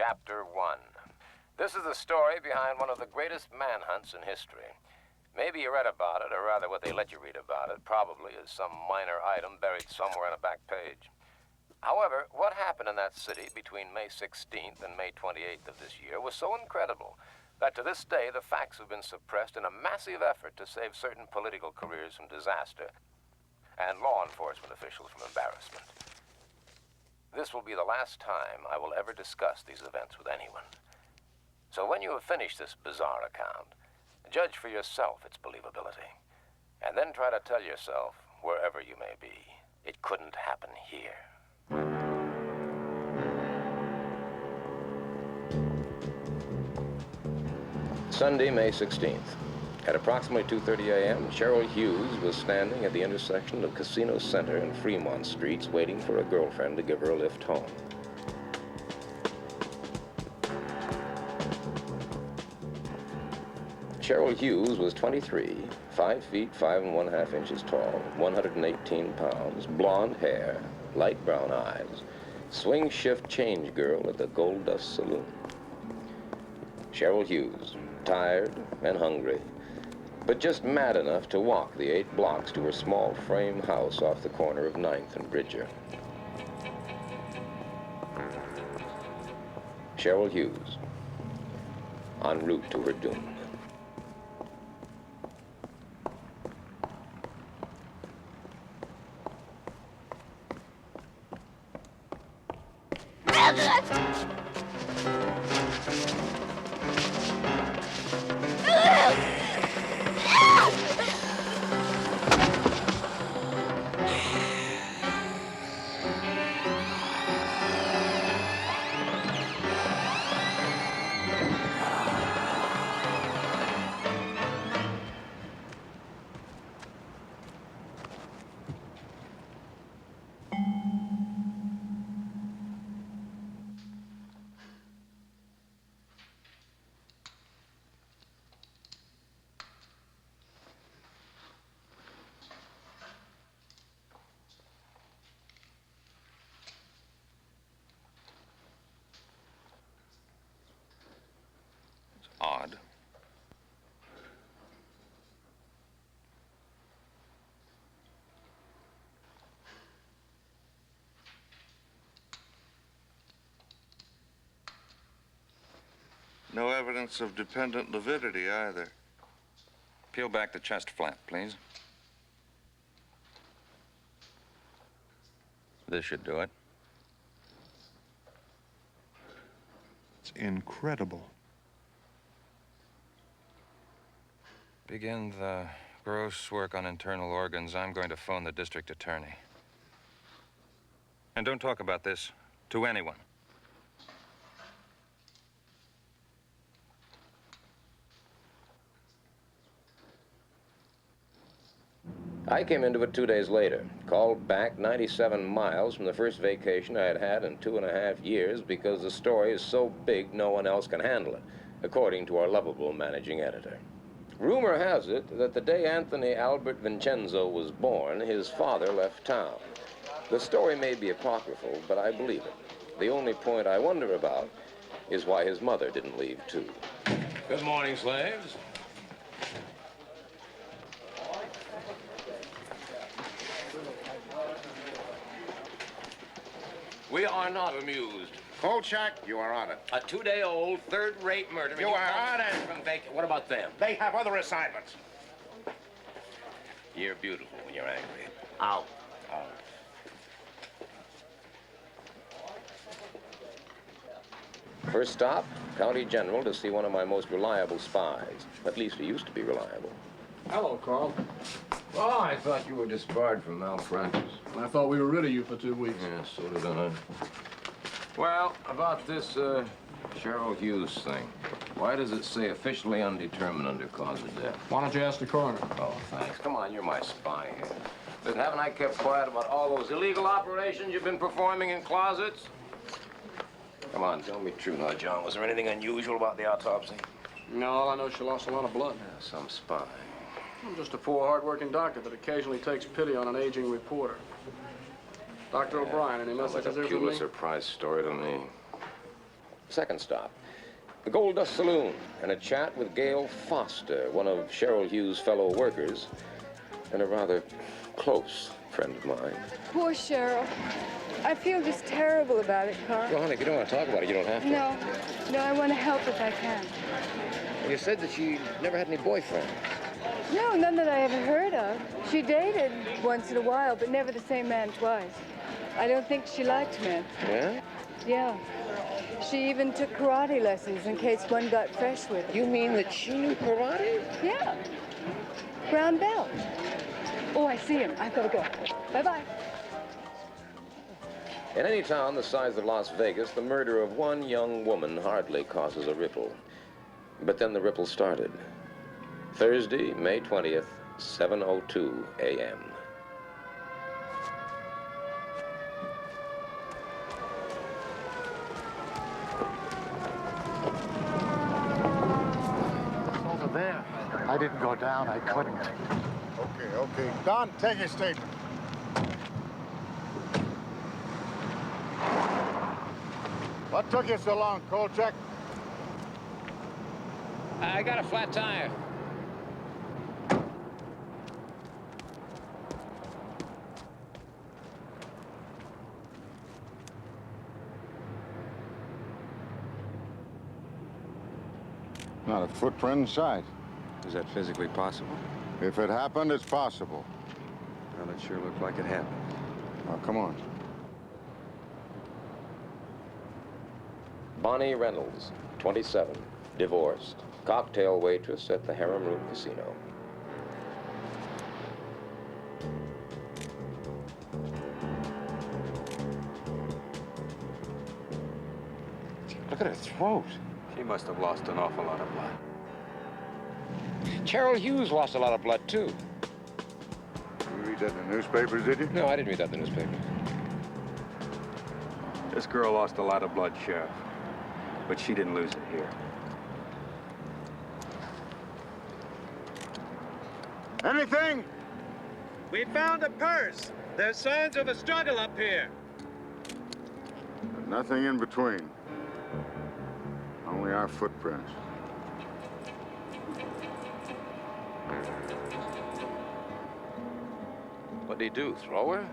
Chapter 1. This is the story behind one of the greatest manhunts in history. Maybe you read about it, or rather what they let you read about it, probably as some minor item buried somewhere on a back page. However, what happened in that city between May 16th and May 28th of this year was so incredible that to this day the facts have been suppressed in a massive effort to save certain political careers from disaster and law enforcement officials from embarrassment. This will be the last time I will ever discuss these events with anyone. So when you have finished this bizarre account, judge for yourself its believability, and then try to tell yourself, wherever you may be, it couldn't happen here. Sunday, May 16th. At approximately 2:30 a.m., Cheryl Hughes was standing at the intersection of Casino Center and Fremont Streets waiting for a girlfriend to give her a lift home. Cheryl Hughes was 23, 5 feet 5 1/2 inches tall, 118 pounds, blonde hair, light brown eyes, swing shift change girl at the Gold Dust Saloon. Cheryl Hughes, tired and hungry, but just mad enough to walk the 8 blocks to her small frame house off the corner of 9th and Bridger. Cheryl Hughes, en route to her doom. Odd. No evidence of dependent lividity either. Peel back the chest flap, please. This should do it. It's incredible. Begin the gross work on internal organs. I'm going to phone the district attorney. And don't talk about this to anyone. I came into it 2 days later, called back 97 miles from the first vacation I had had in 2.5 years because the story is so big no one else can handle it, according to our lovable managing editor. Rumor has it that the day Anthony Albert Vincenzo was born, his father left town. The story may be apocryphal, but I believe it. The only point I wonder about is why his mother didn't leave too. Good morning, slaves. We are not amused. Kolchak, you are on it. A 2-day-old, third-rate murder. You are on it. What about them? They have other assignments. You're beautiful when you're angry. Out. Out. First stop, County General to see one of my most reliable spies. At least he used to be reliable. Hello, Carl. Oh, I thought you were disbarred from malpractice. I thought we were rid of you for 2 weeks. Yeah, so did I. Well, about this, Cheryl Hughes thing. Why does it say officially undetermined under cause of death? Why don't you ask the coroner? Oh, thanks. Come on, you're my spy here. But haven't I kept quiet about all those illegal operations you've been performing in closets? Come on, tell me true now, John. Was there anything unusual about the autopsy? No, all I know is she lost a lot of blood. Yeah, some spy. I'm just a poor, hard-working doctor that occasionally takes pity on an aging reporter. Dr. O'Brien, any Sounds messages like a there for me? Pulitzer Prize story to me. Second stop, the Gold Dust Saloon, and a chat with Gail Foster, one of Cheryl Hughes' fellow workers, and a rather close friend of mine. Poor Cheryl. I feel just terrible about it, Carl. Well, honey, if you don't want to talk about it, you don't have to. No, I want to help if I can. You said that she never had any boyfriends. No, none that I ever heard of. She dated once in a while, but never the same man twice. I don't think she liked men. Yeah? Yeah. She even took karate lessons in case one got fresh with it. You mean that she knew karate? Yeah. Brown belt. Oh, I see him. I've got to go. Bye-bye. In any town the size of Las Vegas, the murder of one young woman hardly causes a ripple. But then the ripple started. Thursday, May 20th, 7:02 a.m. Over there. I didn't go down. I couldn't. Okay. Don, take your statement. What took you so long, Kolchak? I got a flat tire. Not a footprint in sight. Is that physically possible? If it happened, it's possible. Well, it sure looked like it happened. Now, come on. Bonnie Reynolds, 27, divorced, cocktail waitress at the Harem Room Casino. Look at her throat. She must have lost an awful lot of blood. Cheryl Hughes lost a lot of blood, too. You read that in the newspapers, did you? No, I didn't read that in the newspaper. This girl lost a lot of blood, Sheriff. But she didn't lose it here. Anything? We found a purse. There's signs of a struggle up here. But nothing in between. Only our footprints. What'd he do, throw her?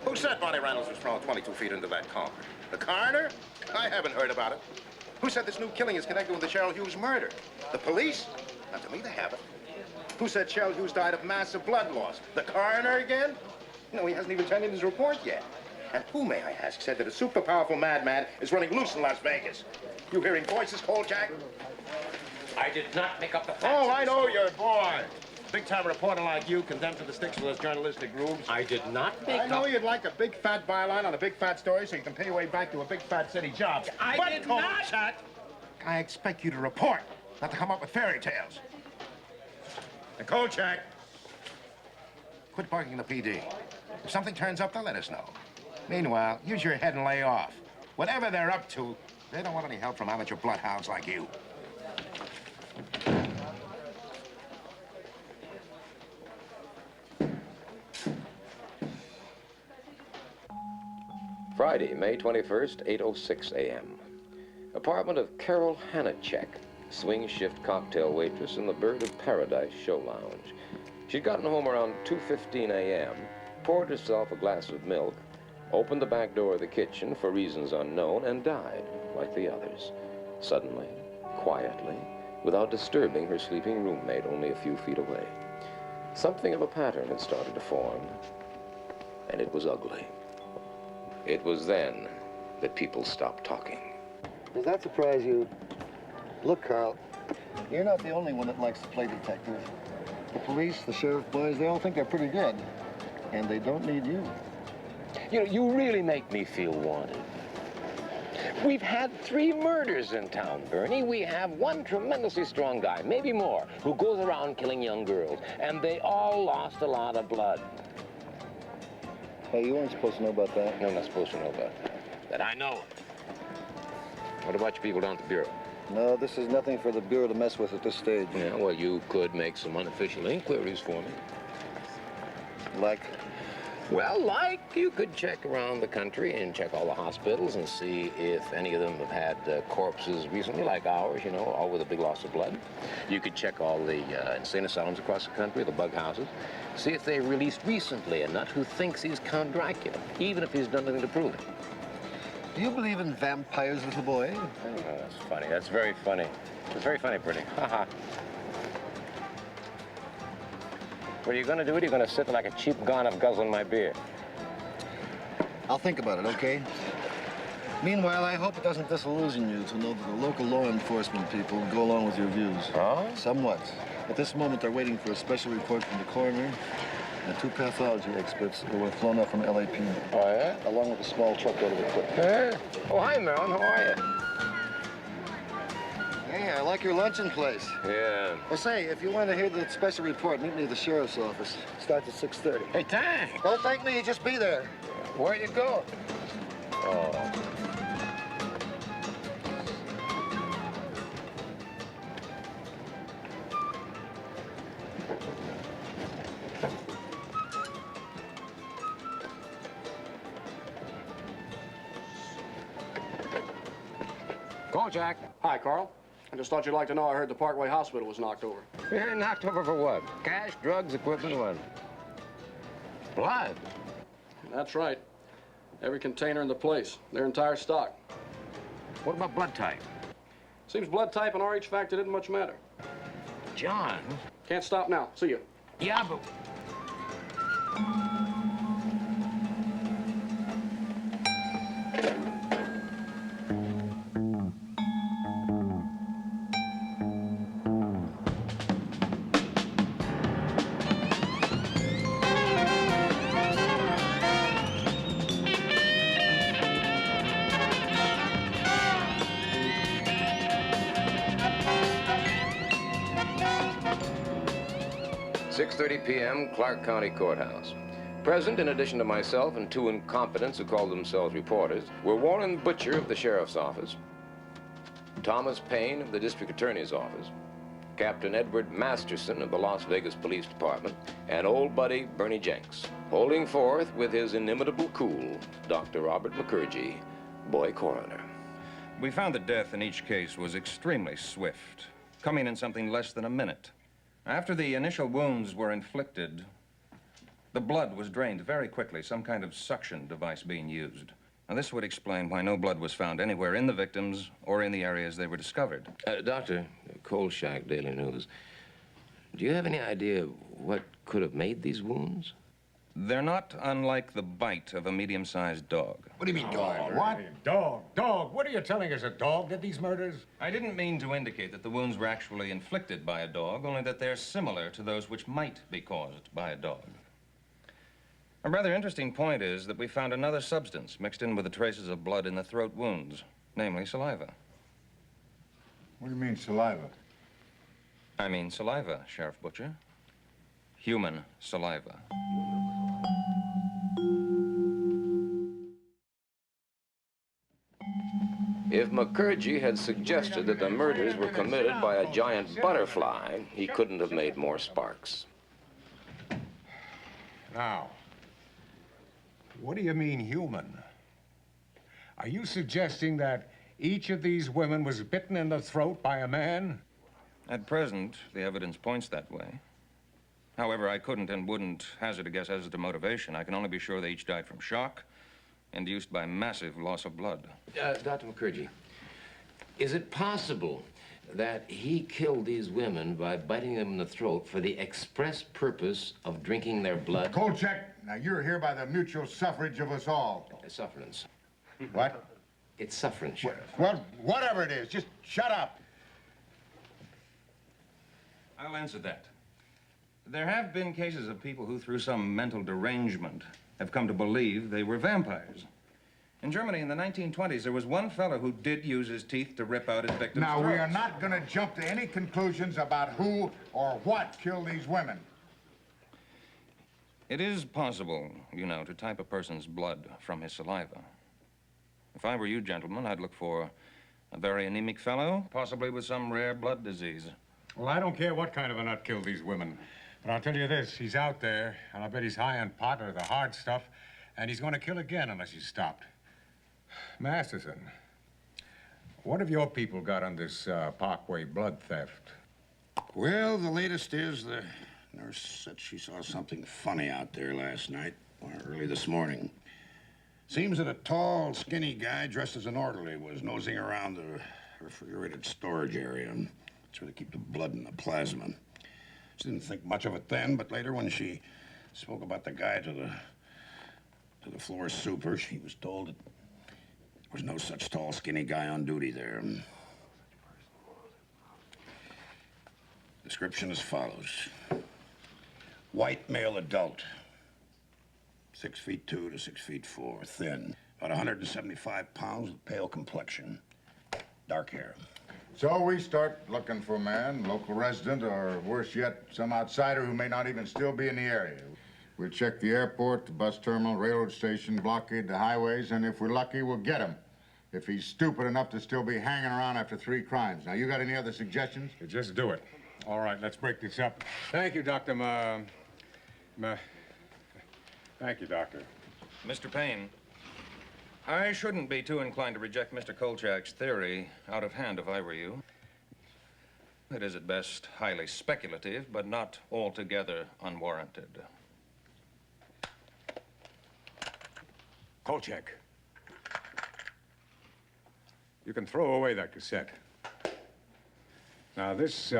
Who said Bonnie Reynolds was thrown 22 feet into that car? The coroner? I haven't heard about it. Who said this new killing is connected with the Cheryl Hughes murder? The police? Not to me, they haven't. Who said Cheryl Hughes died of massive blood loss? The coroner again? No, he hasn't even turned in his report yet. And who, may I ask, said that a super powerful madman is running loose in Las Vegas? You hearing voices, Kolchak? I did not make up the facts. Oh, I know your boy. Big-time reporter like you, condemned to the sticks for those journalistic grooves. I did not make I know you'd like a big fat byline on a big fat story so you can pay your way back to a big fat city job. I did not. Kolchak, I expect you to report, not to come up with fairy tales. And Kolchak, quit barking the PD. If something turns up, they'll let us know. Meanwhile, use your head and lay off. Whatever they're up to, they don't want any help from amateur bloodhounds like you. Friday, May 21st, 8:06 a.m. Apartment of Carol Hanachek, swing shift cocktail waitress in the Bird of Paradise show lounge. She'd gotten home around 2:15 a.m., poured herself a glass of milk, opened the back door of the kitchen for reasons unknown, and died like the others. Suddenly, quietly, without disturbing her sleeping roommate only a few feet away. Something of a pattern had started to form, and it was ugly. It was then that people stopped talking. Does that surprise you? Look, Carl, you're not the only one that likes to play detective. The police, the sheriff boys, they all think they're pretty good. And they don't need you. You know, you really make me feel wanted. We've had 3 murders in town, Bernie. We have one tremendously strong guy, maybe more, who goes around killing young girls. And they all lost a lot of blood. Hey, you weren't supposed to know about that. No, I'm not supposed to know about that. That I know. What about you people down at the Bureau? No, this is nothing for the Bureau to mess with at this stage. Yeah, well, you could make some unofficial inquiries for me. Like? Well, like, you could check around the country and check all the hospitals and see if any of them have had corpses recently, like ours, you know, all with a big loss of blood. You could check all the insane asylums across the country, the bug houses, see if they released recently a nut who thinks he's Count Dracula, even if he's done nothing to prove it. Do you believe in vampires, little boy? Oh, that's funny. That's very funny. It's very funny, Pretty. Ha-ha. What are you going to do? Are you going to sit like a cheap gonoph guzzling my beer? I'll think about it, okay? Meanwhile, I hope it doesn't disillusion you to know that the local law enforcement people go along with your views. Oh? Somewhat. At this moment, they're waiting for a special report from the coroner and 2 pathology experts who were flown up from LAPD. Oh, yeah? Along with a small truckload of equipment. Hey. Oh, hi, Marilyn. How are you? Hey, I like your luncheon place. Yeah. Well, say, if you want to hear the special report, meet me at the sheriff's office. Starts at 6:30. Hey, thanks. Don't thank me, just be there. Where you going? Oh. Call, Jack. Hi, Carl. I just thought you'd like to know I heard the Parkway Hospital was knocked over. Yeah, knocked over for what? Cash, drugs, equipment, what? Blood. That's right. Every container in the place, their entire stock. What about blood type? Seems blood type and RH factor didn't much matter. John. Can't stop now. See you. Yeah, but... p.m., Clark County Courthouse. Present, in addition to myself and 2 incompetents who called themselves reporters, were Warren Butcher of the Sheriff's Office, Thomas Payne of the District Attorney's Office, Captain Edward Masterson of the Las Vegas Police Department, and old buddy Bernie Jenks, holding forth with his inimitable cool, Dr. Robert McCurgy, boy coroner. We found that death in each case was extremely swift, coming in something less than a minute. After the initial wounds were inflicted, the blood was drained very quickly, some kind of suction device being used. Now, this would explain why no blood was found anywhere in the victims or in the areas they were discovered. Doctor, Cold Shack Daily News, do you have any idea what could have made these wounds? They're not unlike the bite of a medium-sized dog. What do you mean, dog? What? Dog. What are you telling us? A dog did these murders? I didn't mean to indicate that the wounds were actually inflicted by a dog, only that they're similar to those which might be caused by a dog. A rather interesting point is that we found another substance mixed in with the traces of blood in the throat wounds, namely saliva. What do you mean, saliva? I mean saliva, Sheriff Butcher. Human saliva. If McCurgy had suggested that the murders were committed by a giant butterfly, he couldn't have made more sparks. Now, what do you mean human? Are you suggesting that each of these women was bitten in the throat by a man? At present, the evidence points that way. However, I couldn't and wouldn't hazard a guess as to motivation. I can only be sure they each died from shock, induced by massive loss of blood. Dr. McCurgy, is it possible that he killed these women by biting them in the throat for the express purpose of drinking their blood? Kolchak, now you're here by the mutual suffrage of us all. Sufferance. What? It's sufferance, Sheriff. Well, whatever it is, just shut up. I'll answer that. There have been cases of people who, through some mental derangement, have come to believe they were vampires. In Germany in the 1920s, there was one fellow who did use his teeth to rip out his victims' Now, we throats. are not going to jump to any conclusions about who or what killed these women. It is possible, you know, to type a person's blood from his saliva. If I were you, gentlemen, I'd look for a very anemic fellow, possibly with some rare blood disease. Well, I don't care what kind of a nut killed these women. But I'll tell you this, he's out there, and I bet he's high on pot or the hard stuff, and he's going to kill again unless he's stopped. Masterson, what have your people got on this Parkway blood theft? Well, the latest is the nurse said she saw something funny out there last night, or early this morning. Seems that a tall, skinny guy dressed as an orderly was nosing around the refrigerated storage area. That's where they keep the blood and the plasma. She didn't think much of it then, but later when she spoke about the guy to the floor super, she was told that there was no such tall, skinny guy on duty there. Description as follows. White male adult, 6'2" to 6'4", thin, about 175 pounds, with pale complexion, dark hair. So we start looking for a man, local resident, or worse yet, some outsider who may not even still be in the area. We'll check the airport, the bus terminal, railroad station, blockade the highways, and if we're lucky, we'll get him. If he's stupid enough to still be hanging around after 3 crimes. Now, you got any other suggestions? Just do it. All right, let's break this up. Thank you, Dr. Thank you, Doctor. Mr. Payne, I shouldn't be too inclined to reject Mr. Kolchak's theory out of hand if I were you. It is at best highly speculative, but not altogether unwarranted. Kolchak. You can throw away that cassette. Now, this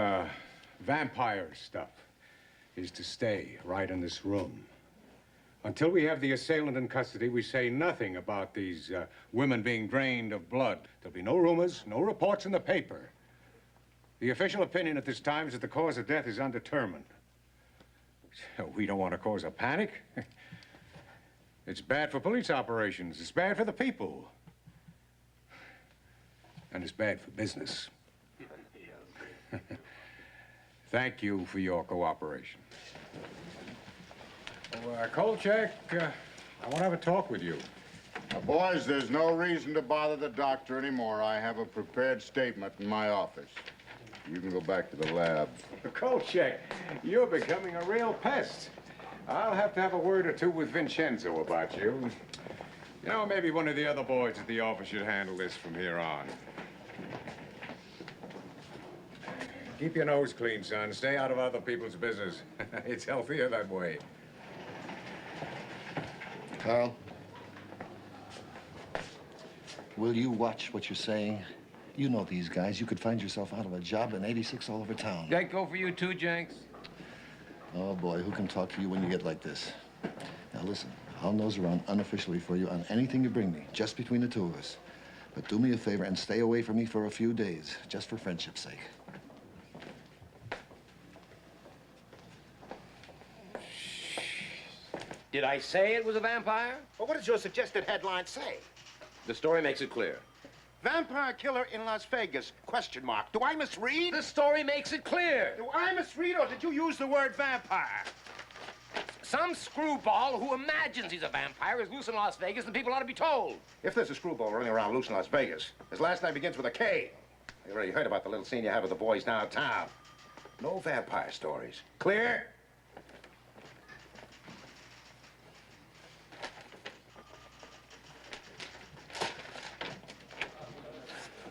vampire stuff is to stay right in this room. Until we have the assailant in custody, we say nothing about these women being drained of blood. There'll be no rumors, no reports in the paper. The official opinion at this time is that the cause of death is undetermined. We don't want to cause a panic. It's bad for police operations. It's bad for the people. And it's bad for business. Thank you for your cooperation. Oh, Kolchak, I want to have a talk with you. Now, boys, there's no reason to bother the doctor anymore. I have a prepared statement in my office. You can go back to the lab. Kolchak, you're becoming a real pest. I'll have to have a word or two with Vincenzo about you. You know, maybe one of the other boys at the office should handle this from here on. Keep your nose clean, son. Stay out of other people's business. It's healthier that way. Carl, will you watch what you're saying? You know these guys. You could find yourself out of a job in 86 all over town. That go for you too, Jenks? Oh, boy, who can talk to you when you get like this? Now, listen, I'll nose around unofficially for you on anything you bring me, just between the two of us. But do me a favor and stay away from me for a few days, just for friendship's sake. Did I say it was a vampire? Well, what does your suggested headline say? The story makes it clear. Vampire killer in Las Vegas, question mark. Do I misread? The story makes it clear. Do I misread, or did you use the word vampire? Some screwball who imagines he's a vampire is loose in Las Vegas, and people ought to be told. If there's a screwball running around loose in Las Vegas, his last name begins with a K. You already heard about the little scene you have with the boys downtown. No vampire stories. Clear?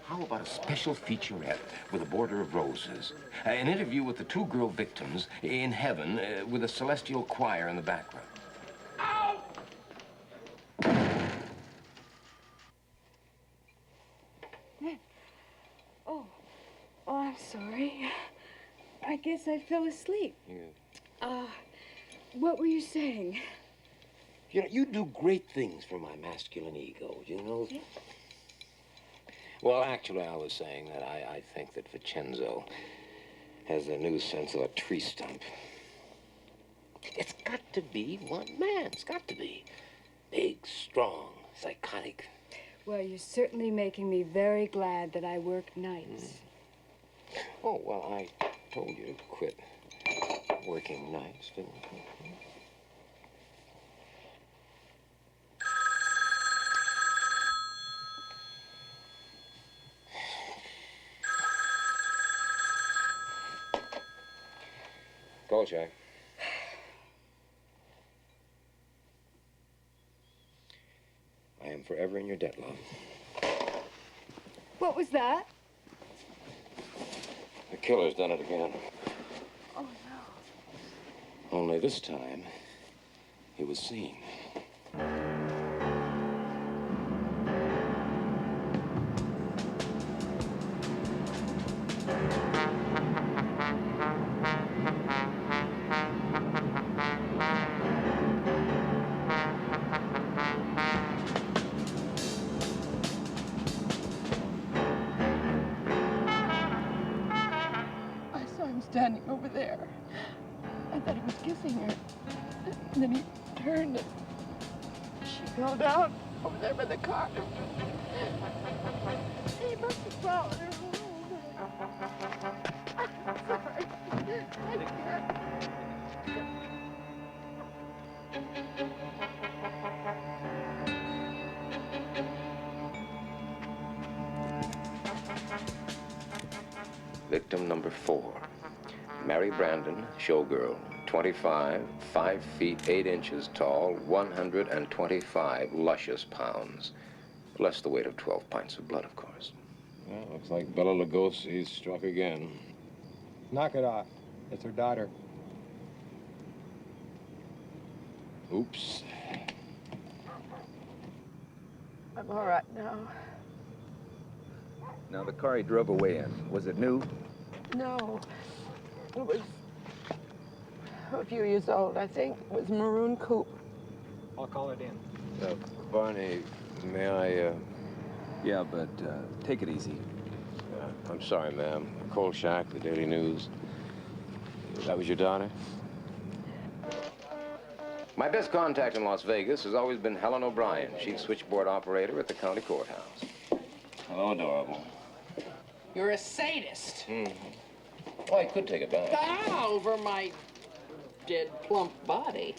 How about a special featurette with a border of roses? An interview with the 2 girl victims in heaven with a celestial choir in the background. Ow! Oh, I'm sorry. I guess I fell asleep. What were you saying? You know, you do great things for my masculine ego, you know? Yeah. Well, actually, I was saying that I think that Vincenzo has a new sense of a tree stump. It's got to be one man. It's got to be. Big, strong, psychotic. Well, you're certainly making me very glad that I work nights. Oh, well, I told you to quit working nights, didn't I? Kolchak. forever in your debt, love. What was that? The killer's done it again. Oh, no. Only this time, he was seen. I saw him standing over there. I thought he was kissing her. And then he turned and she fell down over there by the car. He must have followed her home. I'm sorry. I can't. Victim number 4. Mary Brandon, showgirl, 25, 5 feet 8 inches tall, 125 luscious pounds. Less the weight of 12 pints of blood, of course. Well, looks like Bela Lugosi's struck again. Knock it off. It's her daughter. Oops. I'm all right now. Now, the car he drove away in, was it new? No. It was a few years old, I think. It was a maroon coupe. I'll call it in. Barney, may I, Yeah, but take it easy. I'm sorry, ma'am. Kolchak, the Daily News. That was your daughter? My best contact in Las Vegas has always been Helen O'Brien, chief switchboard operator at the county courthouse. Oh, adorable. You're a sadist. Oh, I could take a bath. Ah, over my dead plump body.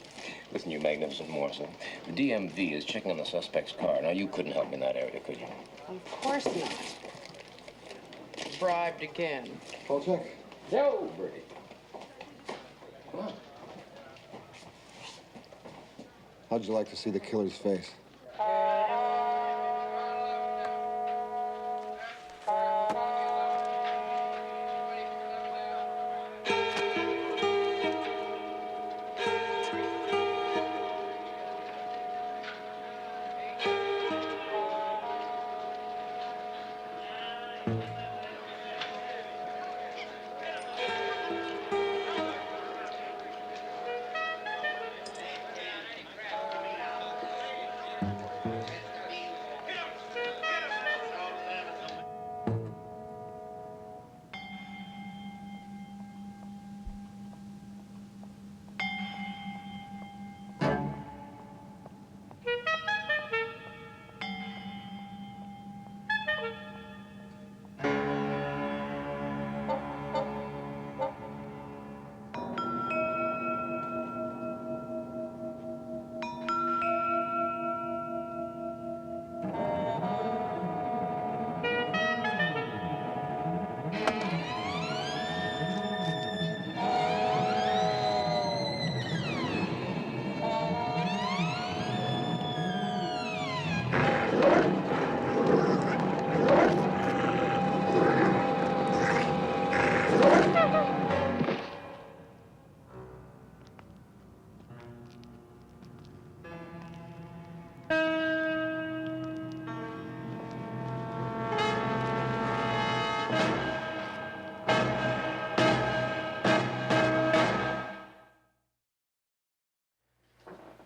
Listen, you magnificent morsel. The DMV is checking on the suspect's car. Now, you couldn't help me in that area, could you? Of course not. Bribed again. Kolchak? No, Bertie. Come on. How'd you like to see the killer's face?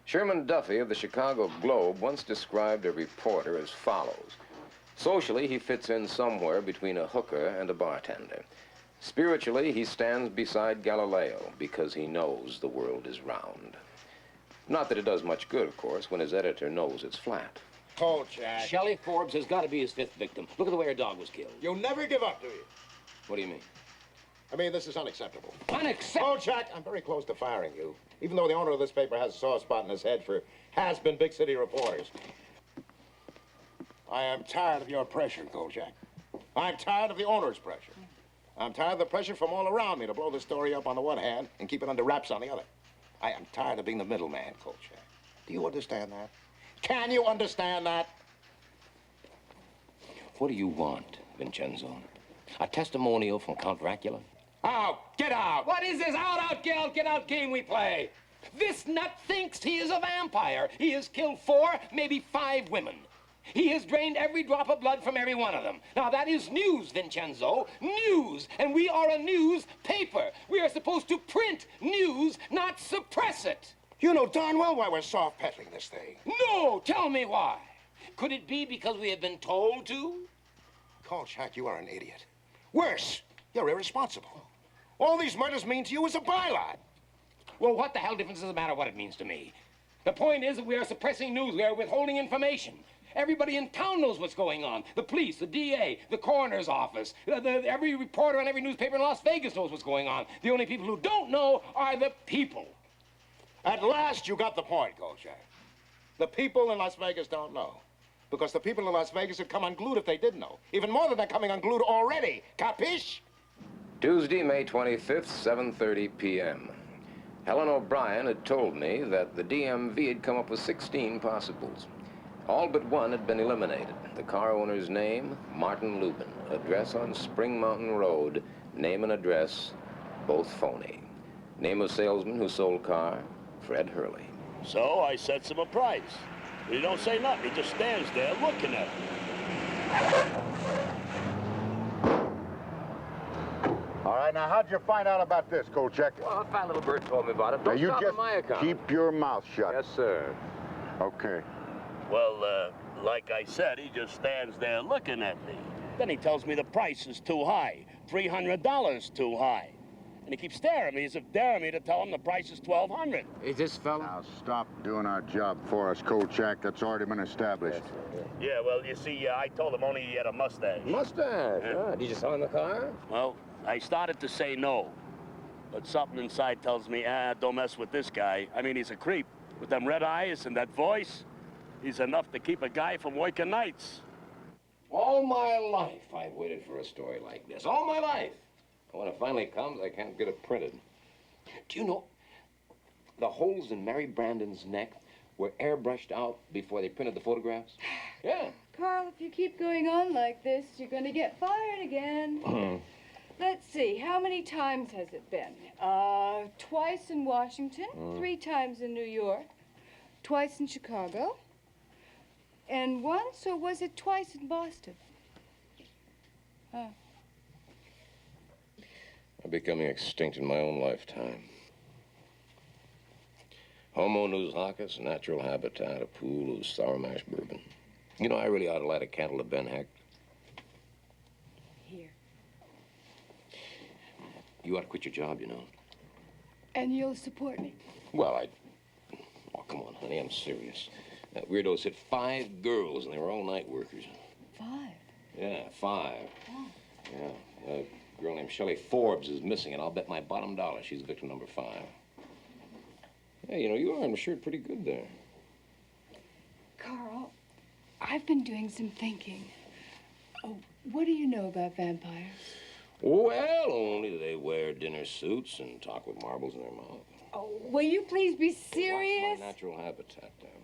Sherman Duffy of the Chicago Globe once described a reporter as follows. Socially, he fits in somewhere between a hooker and a bartender. Spiritually, he stands beside Galileo because he knows the world is round. Not that it does much good, of course, when his editor knows it's flat. Kolchak. Shelley Forbes has got to be his 5th victim. Look at the way her dog was killed. You'll never give up, do you? What do you mean? I mean, this is unacceptable. Unacceptable? Kolchak, I'm very close to firing you, even though the owner of this paper has a soft spot in his head for has-been big city reporters. I am tired of your pressure, Kolchak. I'm tired of the owner's pressure. I'm tired of the pressure from all around me to blow the story up on the one hand and keep it under wraps on the other. I am tired of being the middleman, Kolchak. Do you understand that? Can you understand that? What do you want, Vincenzo? A testimonial from Count Dracula? Out! Get out! What is this out, get out game we play? This nut thinks he is a vampire. He has killed 4, maybe 5 women. He has drained every drop of blood from every one of them. Now, that is news, Vincenzo. News. And we are a newspaper. We are supposed to print news, not suppress it. You know darn well why we're soft peddling this thing. No! Tell me why. Could it be because we have been told to? Kolchak, you are an idiot. Worse, you're irresponsible. All these murders mean to you is a byline. Well, what the hell difference does it matter what it means to me? The point is that we are suppressing news. We are withholding information. Everybody in town knows what's going on. The police, the DA, the coroner's office, every reporter on every newspaper in Las Vegas knows what's going on. The only people who don't know are the people. At last, you got the point, Kolchak. The people in Las Vegas don't know. Because the people in Las Vegas would come unglued if they did know. Even more than they're coming unglued already. Capiche? Tuesday, May 25th, 7:30 p.m. Helen O'Brien had told me that the DMV had come up with 16 possibles. All but one had been eliminated. The car owner's name, Martin Lubin. Address on Spring Mountain Road. Name and address, both phony. Name of salesman who sold car, Fred Hurley. So I sets him a price. He don't say nothing. He just stands there looking at me. All right, now, how'd you find out about this, Kolchak? Well, a fat little bird told me about it. Now, Don't you stop just on my account. keep your mouth shut. Yes, sir. Okay. Well, like I said, he just stands there looking at me. Then he tells me the price is too high. $300 too high. And he keeps staring at me as if daring me to tell him the price is $1,200. Is this fella? Now, stop doing our job for us, Kolchak. That's already been established. Yeah, well, you see, I told him only he had a mustache. Mustache? Ah, did you sell him the car? Well, I started to say no. But something inside tells me, don't mess with this guy. I mean, he's a creep. With them red eyes and that voice, he's enough to keep a guy from working nights. All my life, I've waited for a story like this. All my life. And when it finally comes, I can't get it printed. Do you know, the holes in Mary Brandon's neck were airbrushed out before they printed the photographs? Yeah. Carl, if you keep going on like this, you're going to get fired again. Let's see, how many times has it been? Twice in Washington, 3 times in New York, twice in Chicago, and once, or was it twice in Boston? Huh. I'm becoming extinct in my own lifetime. Homo news hocus, natural habitat, a pool of sour mash bourbon. You know, I really ought to light a candle to Ben Heck. Here. You ought to quit your job, you know. And you'll support me? Well, oh, come on, honey, I'm serious. That weirdo's hit 5 girls, and they were all night workers. 5? Yeah, 5. Oh. Yeah, a girl named Shelley Forbes is missing, and I'll bet my bottom dollar she's victim number 5. Yeah, you know, you ironed my shirt pretty good there. Carl, I've been doing some thinking. Oh, what do you know about vampires? Well, only they wear dinner suits and talk with marbles in their mouth. Oh, will you please be serious? Watch my natural habitat, darling.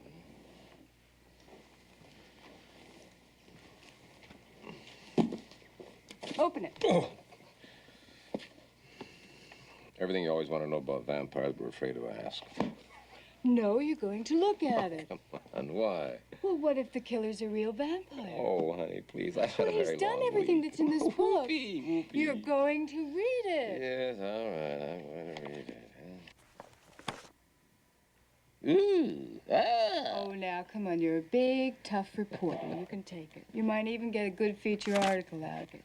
Open it. Oh. Everything you always want to know about vampires, but we're afraid to ask. No, you're going to look at it. Come on, why? Well, what if the killer's a real vampire? Oh, honey, please. I've had Well, a very he's done long everything week. that's in this book. Whoopee. You're going to read it. Yes, all right. I'm going to read it. Ooh, ah. Oh, now, come on. You're a big, tough reporter. You can take it. You might even get a good feature article out of it.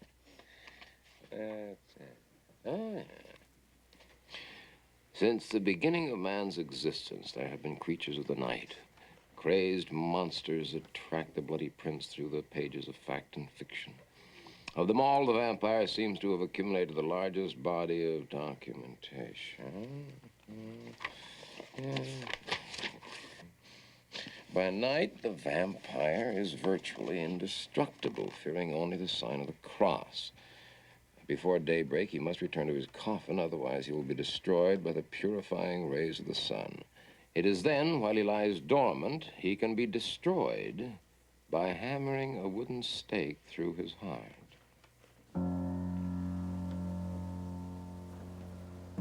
That's it. Ah. Since the beginning of man's existence, there have been creatures of the night, crazed monsters that track the bloody prints through the pages of fact and fiction. Of them all, the vampire seems to have accumulated the largest body of documentation. By night, the vampire is virtually indestructible, fearing only the sign of the cross. Before daybreak, he must return to his coffin, otherwise he will be destroyed by the purifying rays of the sun. It is then, while he lies dormant, he can be destroyed by hammering a wooden stake through his heart.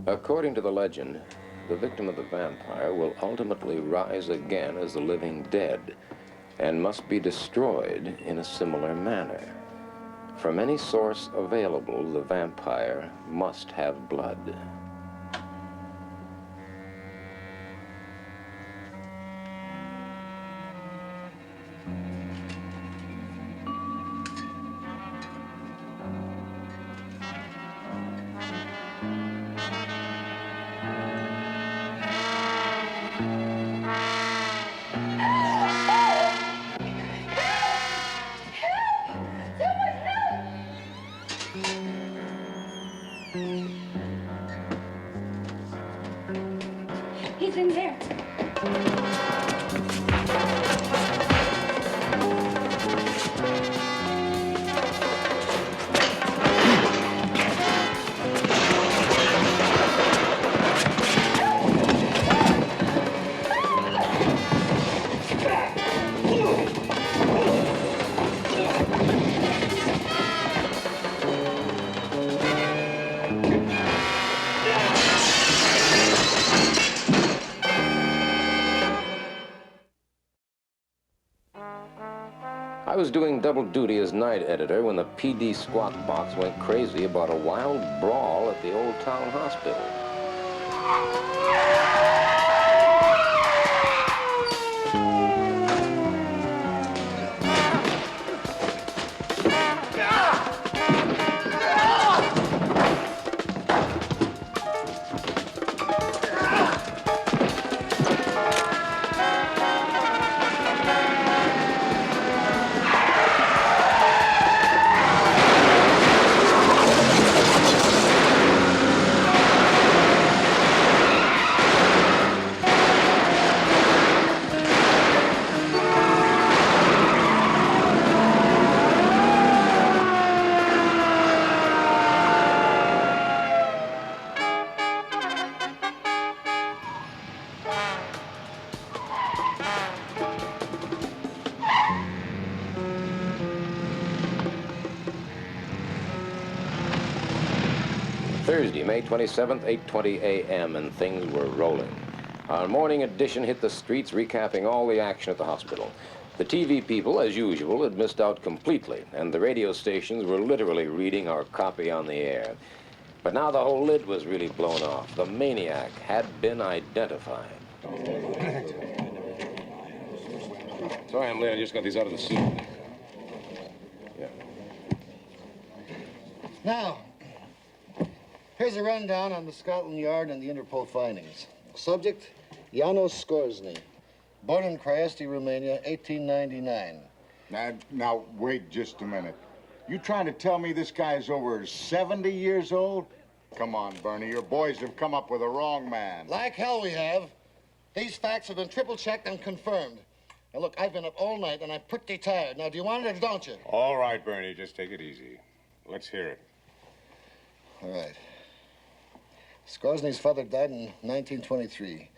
According to the legend, the victim of the vampire will ultimately rise again as the living dead and must be destroyed in a similar manner. From any source available, the vampire must have blood. He's in there. I was doing double duty as night editor when the PD squawk box went crazy about a wild brawl at the old town hospital. Thursday, May 27th, 8:20 a.m., and things were rolling. Our morning edition hit the streets, recapping all the action at the hospital. The TV people, as usual, had missed out completely, and the radio stations were literally reading our copy on the air. But now the whole lid was really blown off. The maniac had been identified. Sorry I'm late. I just got these out of the suit. Yeah. Now, here's a rundown on the Scotland Yard and the Interpol findings. Subject, Janos Skorzny. Born in Craiesti, Romania, 1899. Now, wait just a minute. You trying to tell me this guy's over 70 years old? Come on, Bernie, your boys have come up with a wrong man. Like hell we have. These facts have been triple-checked and confirmed. Now, look, I've been up all night, and I'm pretty tired. Now, do you want it or don't you? All right, Bernie, just take it easy. Let's hear it. All right. Skorzny's father died in 1923.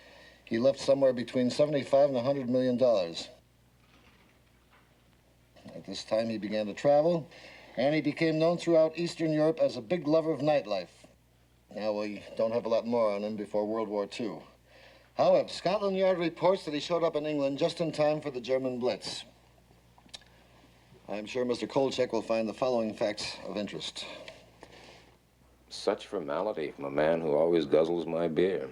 He left somewhere between $75 and $100 million. At this time, he began to travel, and he became known throughout Eastern Europe as a big lover of nightlife. Now, we don't have a lot more on him before World War II. However, Scotland Yard reports that he showed up in England just in time for the German Blitz. I'm sure Mr. Kolchak will find the following facts of interest. Such formality from a man who always guzzles my beer.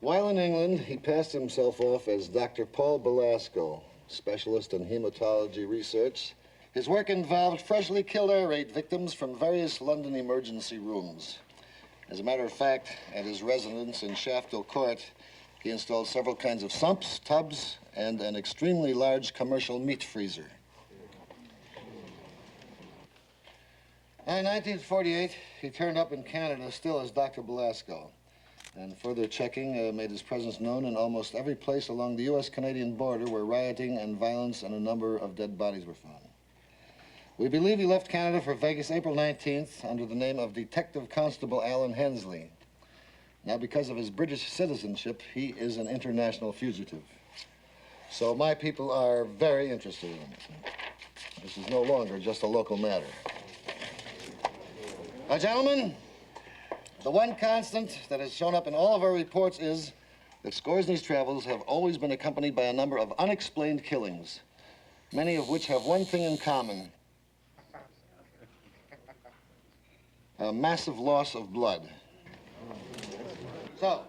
While in England, he passed himself off as Dr. Paul Belasco, specialist in hematology research. His work involved freshly killed air raid victims from various London emergency rooms. As a matter of fact, at his residence in Shafto Court, he installed several kinds of sumps, tubs, and an extremely large commercial meat freezer. In 1948, he turned up in Canada still as Dr. Belasco, and further checking made his presence known in almost every place along the U.S.-Canadian border where rioting and violence and a number of dead bodies were found. We believe he left Canada for Vegas April 19th under the name of Detective Constable Alan Hensley. Now, because of his British citizenship, he is an international fugitive. So my people are very interested in him. This is no longer just a local matter. Now, gentlemen, the one constant that has shown up in all of our reports is that Scoresny's travels have always been accompanied by a number of unexplained killings, many of which have one thing in common: a massive loss of blood. So,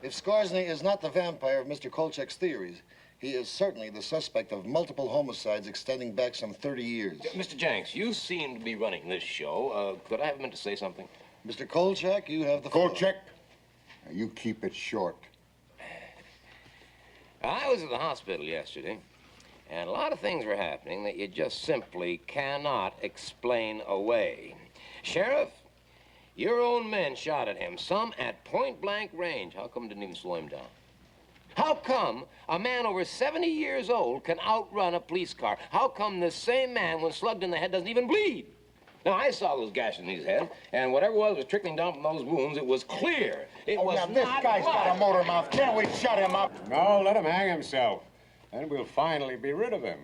if Scoresny is not the vampire of Mr. Kolchak's theories, he is certainly the suspect of multiple homicides extending back some 30 years. Mr. Jenks, you seem to be running this show. Could I have a minute to say something? Mr. Kolchak, you have the Kolchak, you keep it short. I was at the hospital yesterday, and a lot of things were happening that you just simply cannot explain away. Sheriff, your own men shot at him, some at point-blank range. How come it didn't even slow him down? How come a man over 70 years old can outrun a police car? How come the same man, when slugged in the head, doesn't even bleed? Now, I saw those gashes in his head, and whatever was trickling down from those wounds, it was clear. It was now, this guy's got a motor mouth. Can't we shut him up? No, let him hang himself. Then we'll finally be rid of him.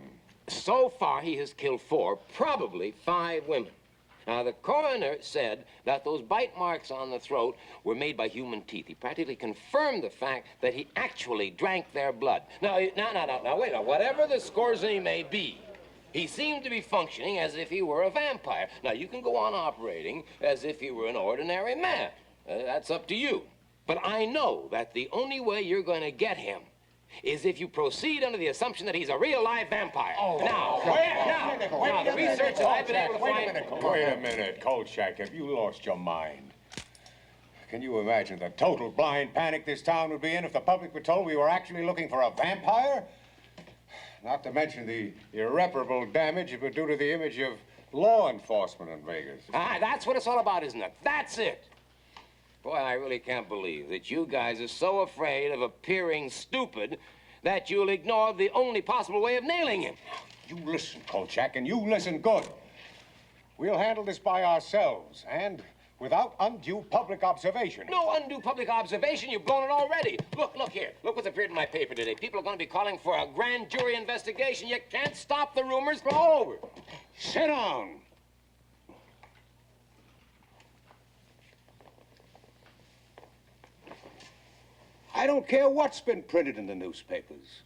So far, he has killed 4, probably 5 women. Now, the coroner said that those bite marks on the throat were made by human teeth. He practically confirmed the fact that he actually drank their blood. Now, wait, now, whatever the Scoresny may be, he seemed to be functioning as if he were a vampire. Now, you can go on operating as if he were an ordinary man. That's up to you. But I know that the only way you're going to get him is if you proceed under the assumption that he's a real live vampire. Now, the research that I've been able to find... Wait a minute, Kolchak, have you lost your mind? Can you imagine the total blind panic this town would be in if the public were told we were actually looking for a vampire? Not to mention the irreparable damage it would do to the image of law enforcement in Vegas. That's what it's all about, isn't it? That's it. Boy, I really can't believe that you guys are so afraid of appearing stupid that you'll ignore the only possible way of nailing him. You listen, Kolchak, and you listen good. We'll handle this by ourselves, and without undue public observation. No undue public observation. You've blown it already. Look here. Look what's appeared in my paper today. People are going to be calling for a grand jury investigation. You can't stop the rumors from all over. Sit down. I don't care what's been printed in the newspapers.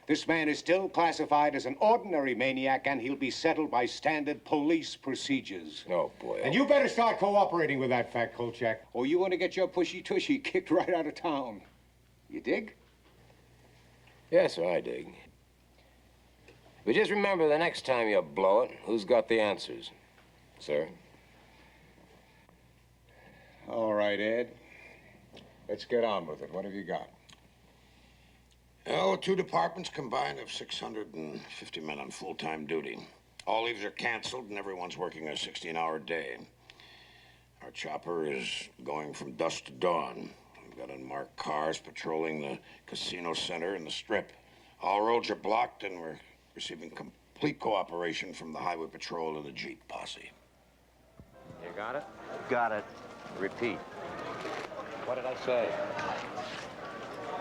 This man is still classified as an ordinary maniac, and he'll be settled by standard police procedures. Oh, boy. And you better start cooperating with that fact, Kolchak, or you want to get your pushy-tushy kicked right out of town. You dig? Yes, sir, I dig. But just remember, the next time you blow it, who's got the answers, sir? All right, Ed. Let's get on with it. What have you got? Well, the 2 departments combined have 650 men on full-time duty. All leaves are canceled, and everyone's working a 16-hour day. Our chopper is going from dusk to dawn. We've got unmarked cars patrolling the casino center and the strip. All roads are blocked, and we're receiving complete cooperation from the highway patrol and the Jeep posse. You got it? Got it. Repeat. What did I say?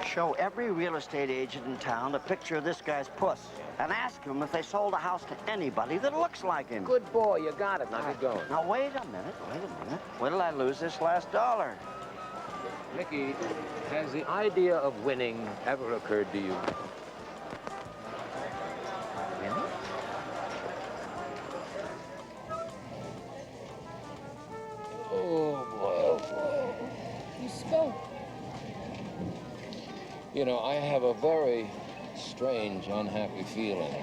Show every real estate agent in town a picture of this guy's puss and ask them if they sold a house to anybody that looks like him. Good boy, you got it. Now get going. Now, wait a minute. When did I lose this last dollar? Mickey, has the idea of winning ever occurred to you? Oh, boy. You spoke. You know, I have a very strange, unhappy feeling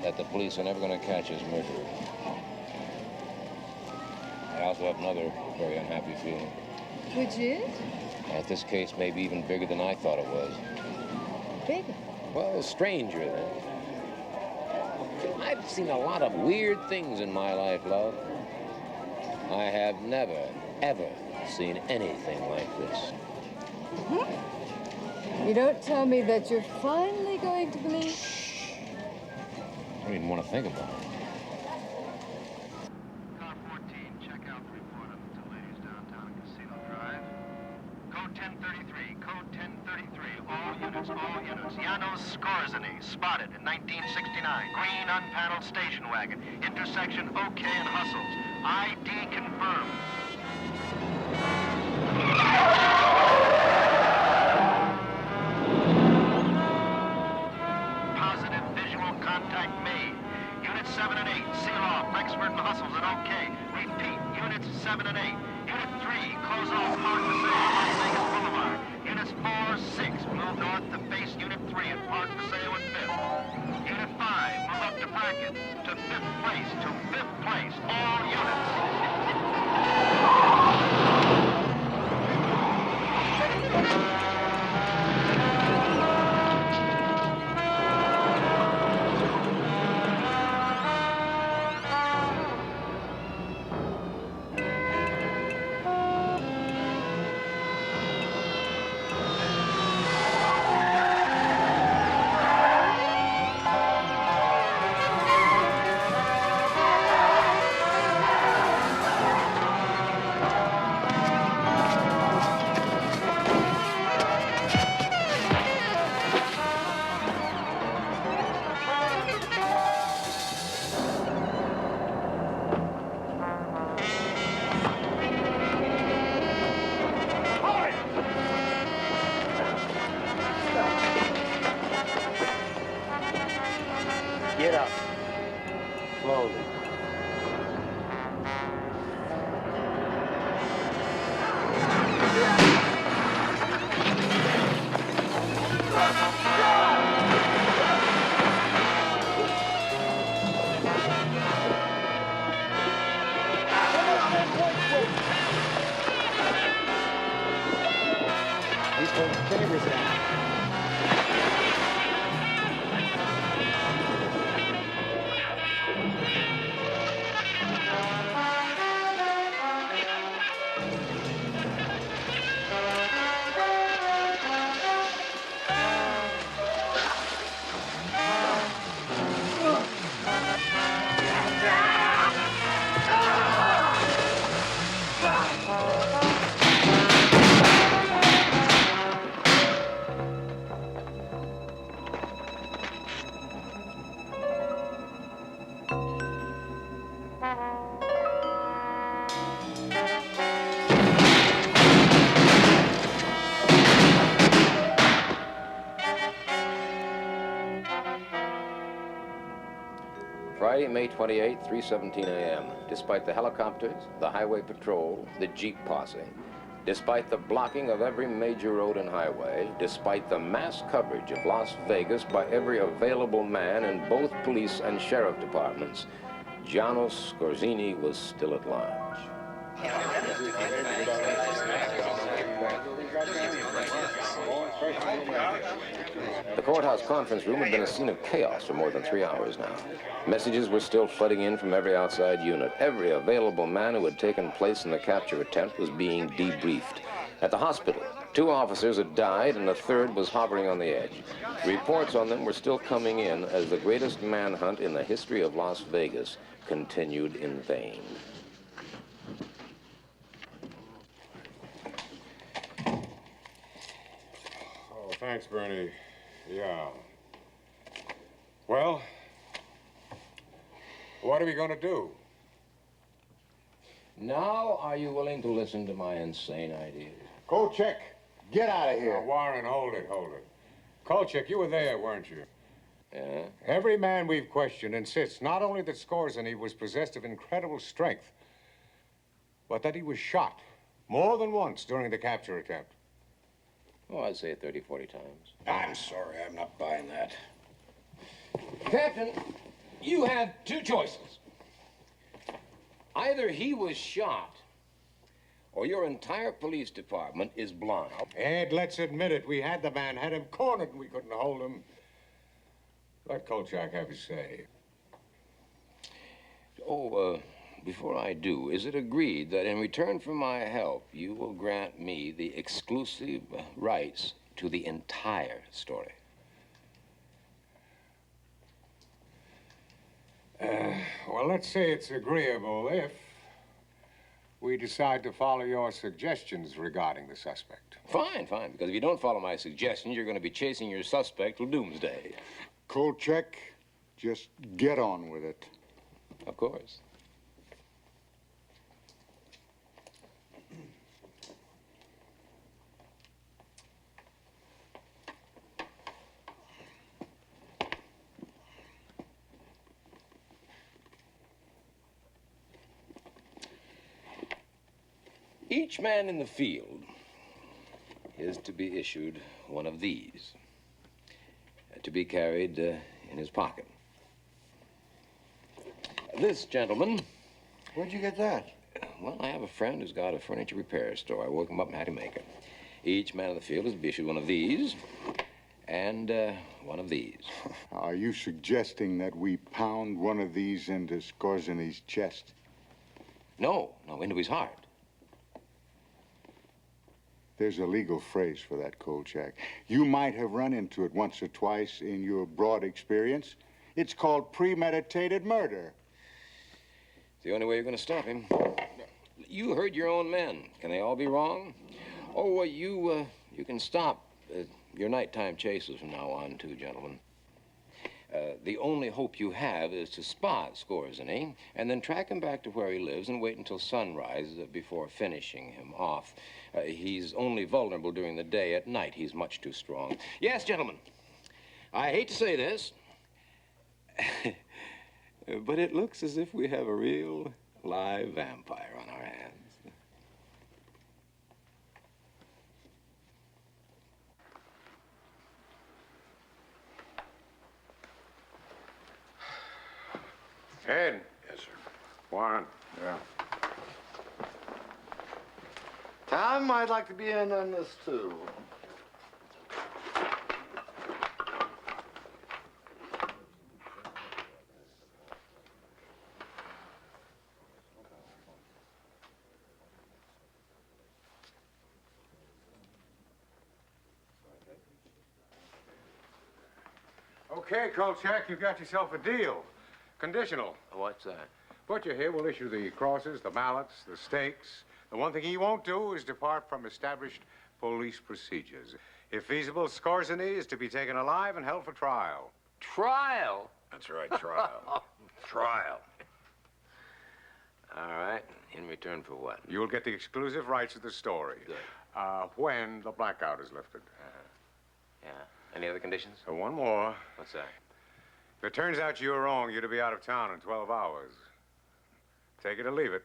that the police are never going to catch his murderer. I also have another very unhappy feeling. Which is? That this case may be even bigger than I thought it was. Bigger? Well, stranger then. I've seen a lot of weird things in my life, love. I have never, ever seen anything like this. You don't tell me that you're finally going to believe? I don't even want to think about it. Car 14, check out the report of the 2 ladies downtown Casino Drive. Code 1033, code 1033. All units, all units. Janos Skorzeny, spotted in 1969. Green unpaneled station wagon. Intersection OK and Hustles. ID confirmed. Positive visual contact made. Units 7 and 8, seal off, Rexford and Hustles and OK. Repeat, units 7 and 8. Unit 3, close off Park Paseo, Las Vegas Boulevard. Units 4, 6, move north to face Unit 3 at Park Paseo and 5th. Unit 5, move up to Bracken, to 5th place, to 5th place, all units. Get up. Slowly. He's holding fingers down. Friday, May 28, 3:17 a.m. Despite the helicopters, the highway patrol, the Jeep posse, despite the blocking of every major road and highway, despite the mass coverage of Las Vegas by every available man in both police and sheriff departments, Janos Skorzeny was still at large. The courthouse conference room had been a scene of chaos for more than 3 hours now. Messages were still flooding in from every outside unit. Every available man who had taken place in the capture attempt was being debriefed. At the hospital, 2 officers had died and a third was hovering on the edge. Reports on them were still coming in as the greatest manhunt in the history of Las Vegas continued in vain. Oh, thanks, Bernie. Yeah. Well, what are we going to do? Now, are you willing to listen to my insane ideas? Kolchak, get out of here. Now, Warren, hold it. Kolchak, you were there, weren't you? Yeah? Every man we've questioned insists not only that Skorzeny was possessed of incredible strength, but that he was shot more than once during the capture attempt. Oh, I'd say 30, 40 times. I'm sorry, I'm not buying that. Captain, you have 2 choices. Either he was shot, or your entire police department is blind. Ed, let's admit it. We had the man, had him cornered, and we couldn't hold him. Let Kolchak have his say. Before I do, is it agreed that in return for my help, you will grant me the exclusive rights to the entire story? Well, let's say it's agreeable if we decide to follow your suggestions regarding the suspect? Fine, fine, because if you don't follow my suggestions, you're going to be chasing your suspect till doomsday. Kolchak, just get on with it. Of course. Each man in the field is to be issued one of these, to be carried in his pocket. This gentleman... Where'd you get that? Well, I have a friend who's got a furniture repair store. I woke him up and had him make it. Each man in the field is to be issued one of these and one of these. Are you suggesting that we pound one of these into Skorzeny's chest? No, into his heart. There's a legal phrase for that, Kolchak. You might have run into it once or twice in your broad experience. It's called premeditated murder. It's the only way you're going to stop him. You heard your own men. Can they all be wrong? Oh, you can stop your nighttime chases from now on, too, gentlemen. The only hope you have is to spot Skorzeny and then track him back to where he lives and wait until sunrise before finishing him off. He's only vulnerable during the day. At night, he's much too strong. Yes, gentlemen, I hate to say this, but it looks as if we have a real live vampire on our hands. Ed. Yes, sir. Warren. Yeah. Tom, I'd like to be in on this, too. Okay, Kolchak, you've got yourself a deal. Conditional. What's that? Butcher here will issue the crosses, the mallets, the stakes. The one thing he won't do is depart from established police procedures. If feasible, Skorzeny is to be taken alive and held for trial. Trial? That's right, trial. Trial. All right. In return for what? You'll get the exclusive rights of the story. Good. When the blackout is lifted. Yeah. Any other conditions? One more. What's that? If it turns out you were wrong, you're to be out of town in 12 hours. Take it or leave it.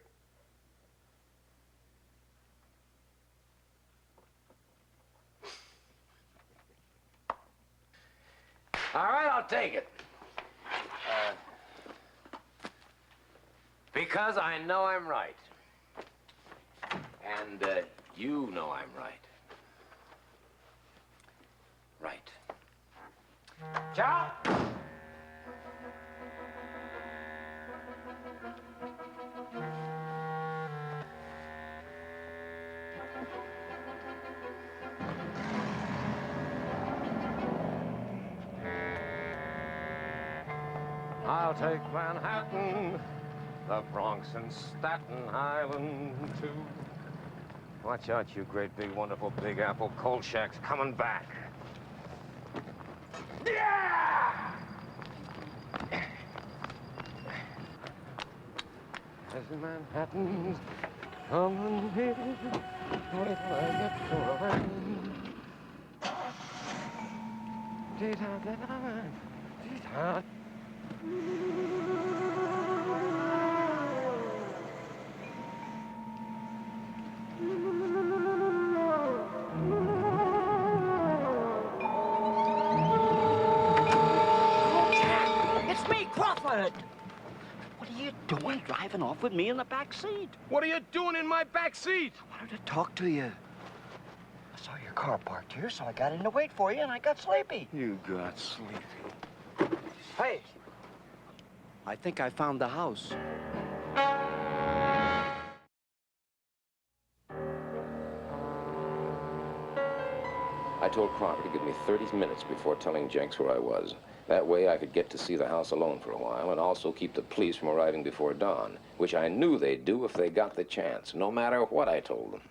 All right, I'll take it. Because I know I'm right. And you know I'm right. Right. Ciao. I'll take Manhattan, the Bronx and Staten Island, too. Watch out, you great big wonderful Big Apple. Kolchak's coming back. Yeah! As Manhattan's coming here, wait till I get to a rain. It's me, Crawford. What are you doing driving off with me in the back seat? What are you doing in my back seat? I wanted to talk to you. I saw your car parked here, so I got in to wait for you, and I got sleepy. You got sleepy. Hey, I think I found the house. I told Crocker to give me 30 minutes before telling Jenks where I was. That way I could get to see the house alone for a while and also keep the police from arriving before dawn, which I knew they'd do if they got the chance, no matter what I told them.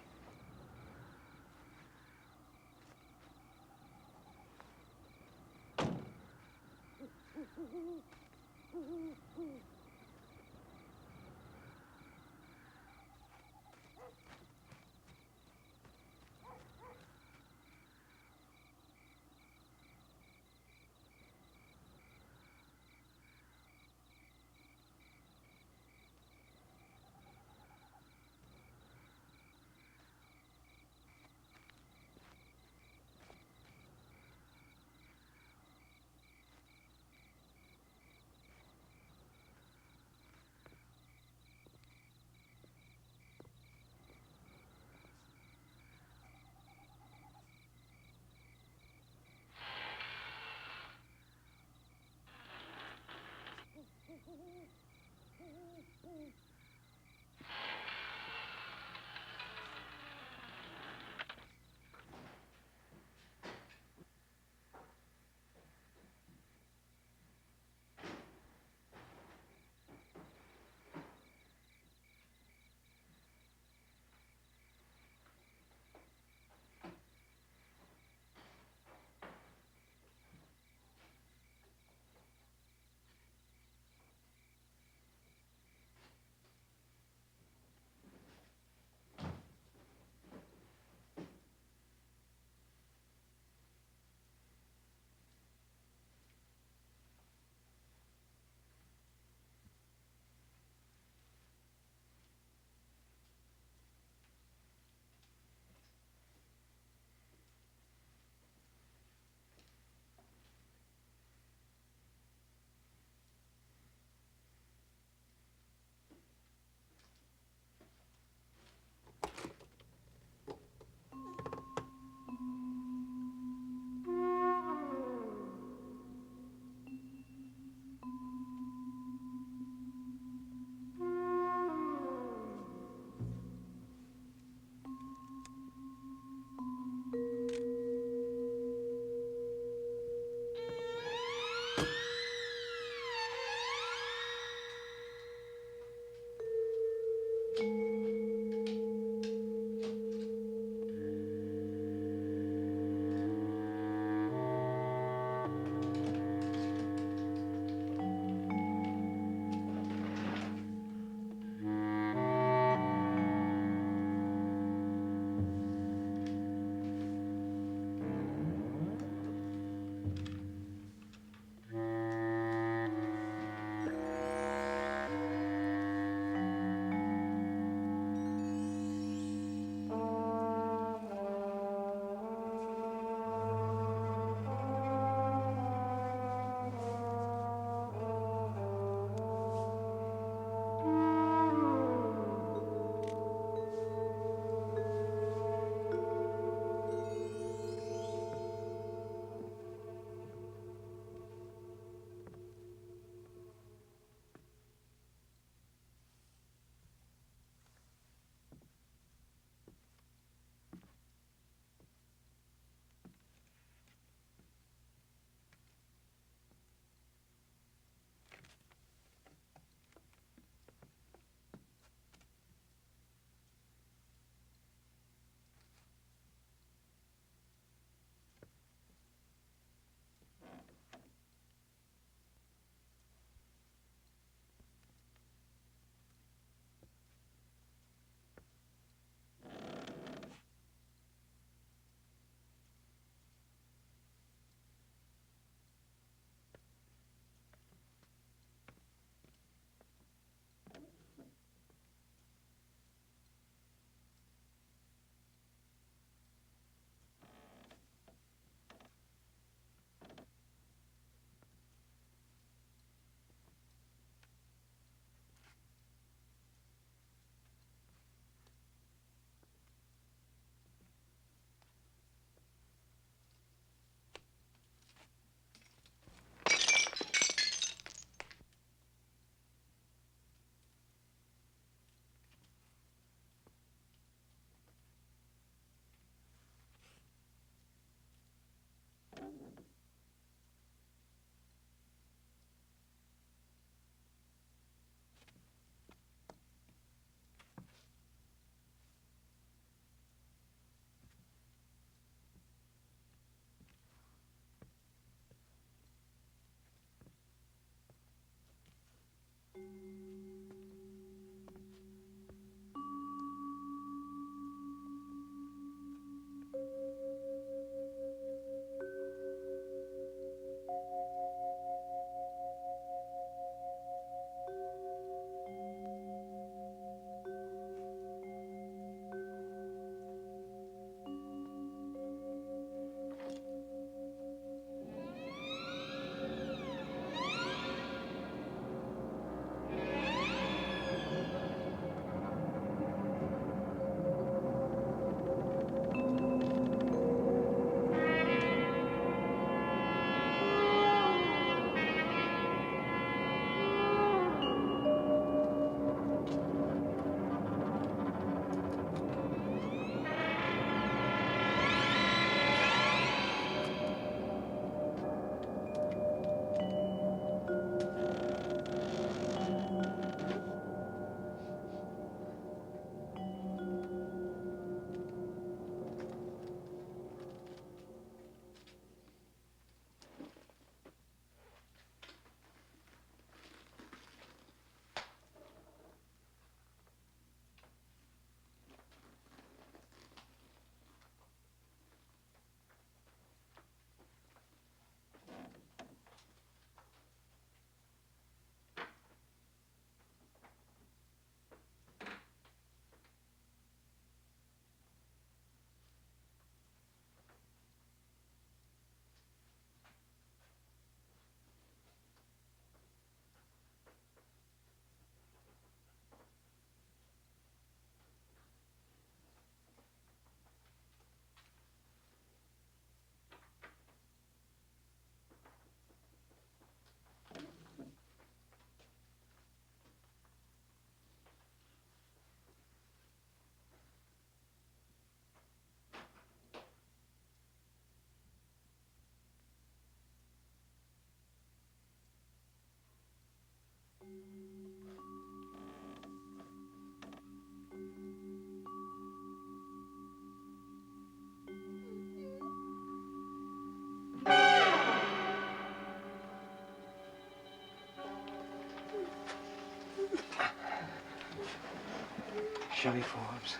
Chevy Forbes.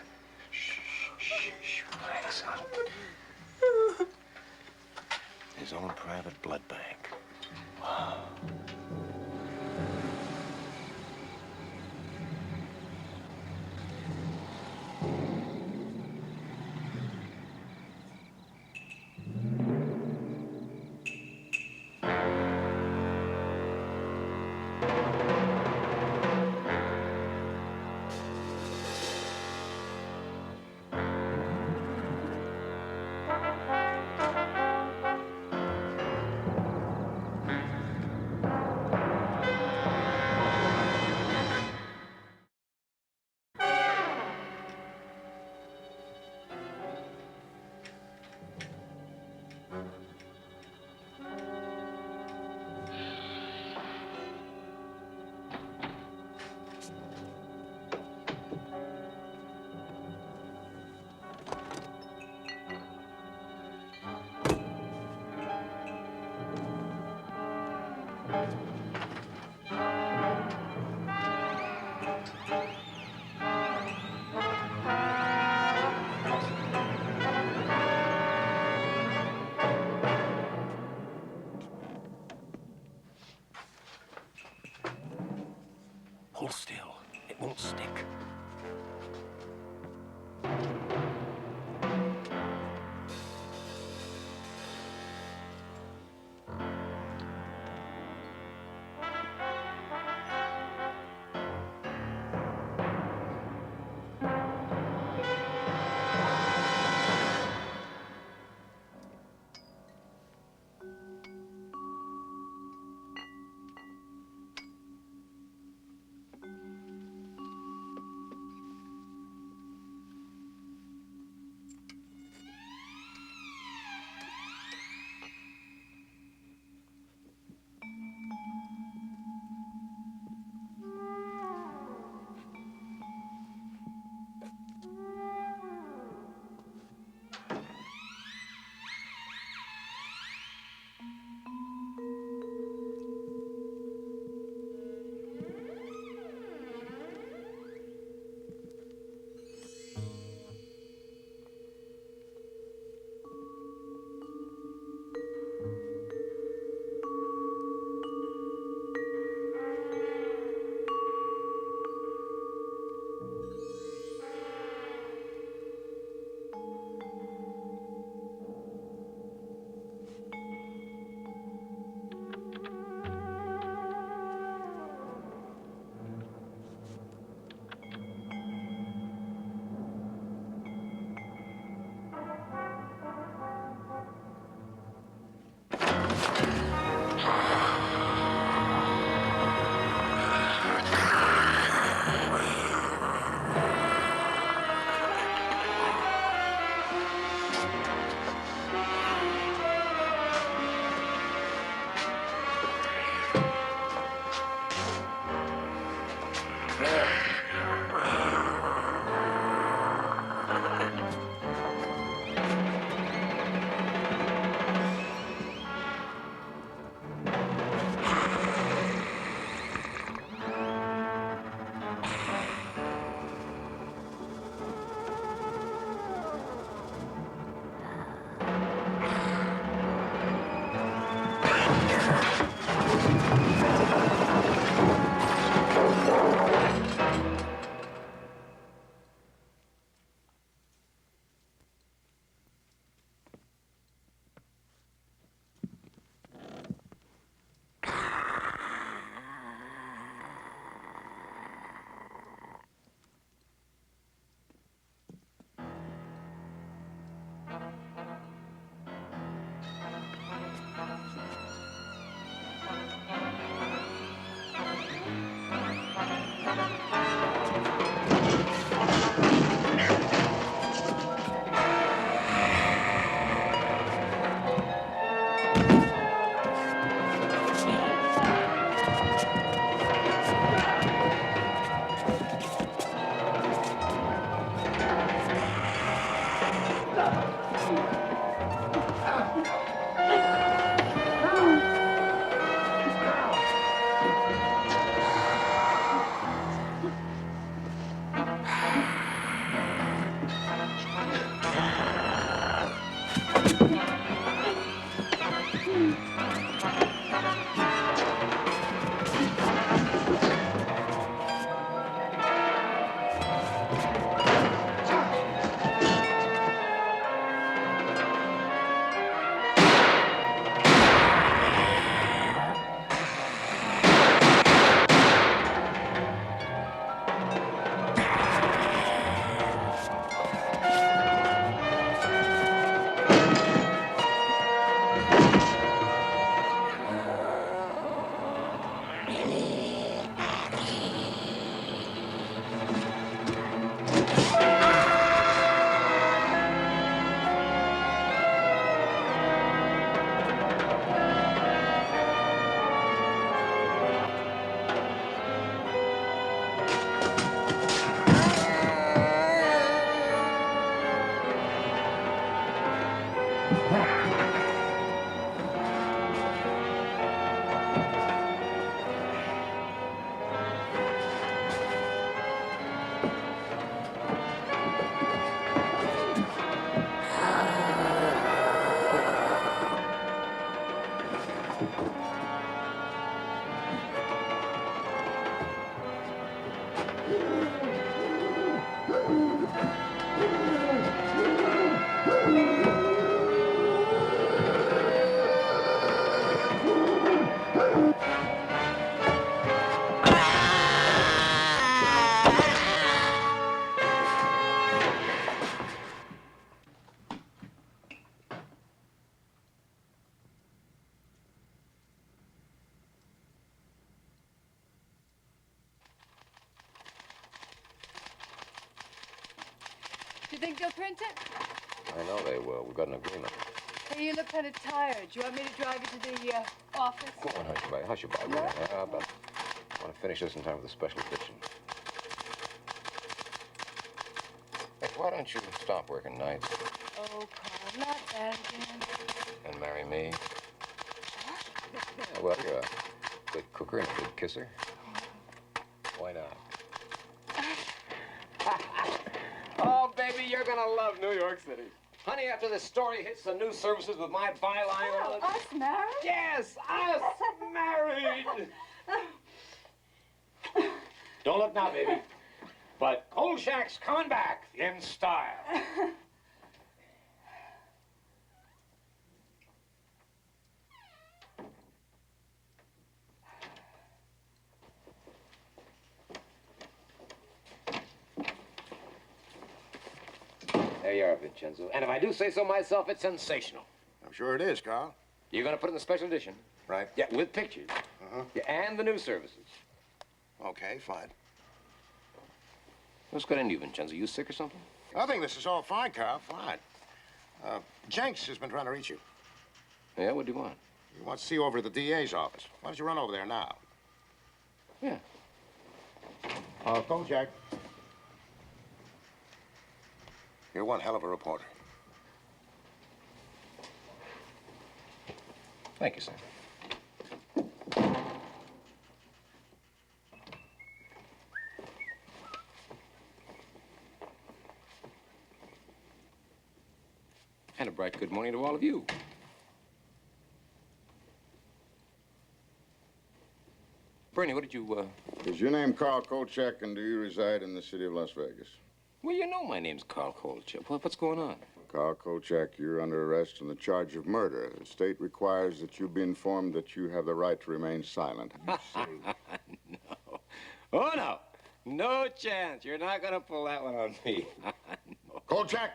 Shh, shh, shh, relax, son. His own private blood bank. Wow. Hold still. It won't stick. Do you think they'll print it? I know they will. We've got an agreement. Hey, you look kind of tired. Do you want me to drive you to the office? Go on, Hushabye. Hushabye. What? Yeah, but I want to finish this in time for the special edition. Hey, why don't you stop working nights Oh, Carl, not that again. and marry me? Yeah, well, you're a good cooker and a good kisser. Why not? Oh, baby, you're gonna love New York City. Honey, after this story hits the news services with my byline on it... Us married? Yes, us married! Don't look now, baby. But Kolchak's coming back in style. There you are, Vincenzo. And if I do say so myself, it's sensational. I'm sure it is, Carl. You're gonna put it in the special edition. Right. Yeah, with pictures. Uh-huh. Yeah, and the news services. Okay, fine. What's got into you, Vincenzo? You sick or something? I think this is all fine, Carl. Fine. Jenks has been trying to reach you. Yeah, what do you want? He wants to see you over at the DA's office. Why don't you run over there now? Yeah. Kolchak. You're one hell of a reporter. Thank you, sir. And a bright good morning to all of you. Bernie, what did you, Is your name Carl Kolchak, and do you reside in the city of Las Vegas? Well, you know my name's Carl Kolchak. What's going on? Carl Kolchak, you're under arrest on the charge of murder. The state requires that you be informed that you have the right to remain silent. No. Oh, no. No chance. You're not going to pull that one on me. No. Kolchak!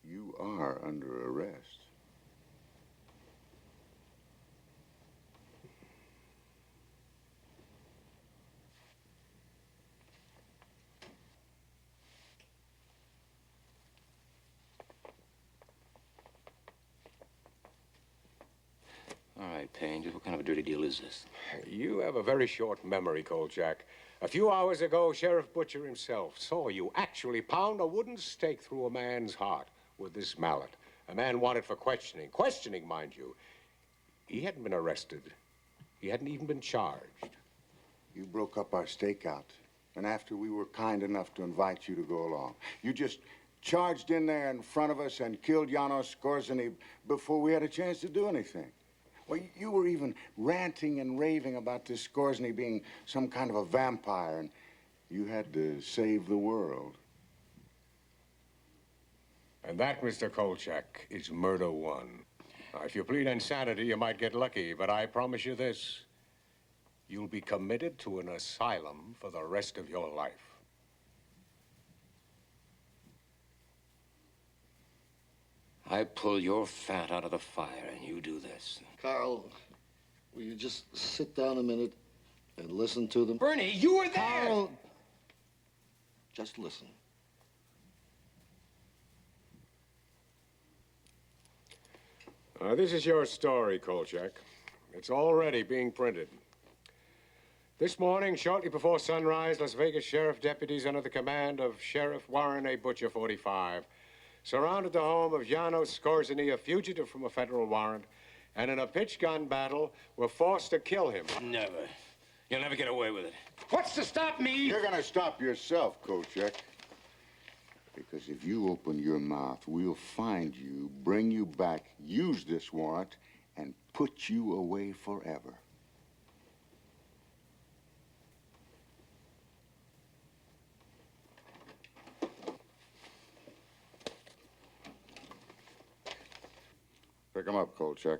You are under arrest. All right, Payne, just what kind of a dirty deal is this? You have a very short memory, Kolchak. A few hours ago, Sheriff Butcher himself saw you actually pound a wooden stake through a man's heart with this mallet. A man wanted for questioning. Questioning, mind you. He hadn't been arrested. He hadn't even been charged. You broke up our stakeout, And after we were kind enough to invite you to go along, you just charged in there in front of us and killed Janos Skorzeny before we had a chance to do anything. Well, you were even ranting and raving about this Skorzeny being some kind of a vampire, and you had to save the world. And that, Mr. Kolchak, is murder one. Now, if you plead insanity, you might get lucky, but I promise you this. You'll be committed to an asylum for the rest of your life. I pull your fat out of the fire, and you do this. Carl, will you just sit down a minute and listen to them? Bernie, you were there! Carl, just listen. This is your story, Kolchak. It's already being printed. This morning, shortly before sunrise, Las Vegas sheriff deputies under the command of Sheriff Warren A. Butcher, 45, surrounded the home of Janos Skorzeny, a fugitive from a federal warrant, and in a pitch-gun battle were forced to kill him. Never. You'll never get away with it. What's to stop me? You're gonna stop yourself, Kolchak. Because if you open your mouth, we'll find you, bring you back, use this warrant, and put you away forever. Pick him up, Kolchak.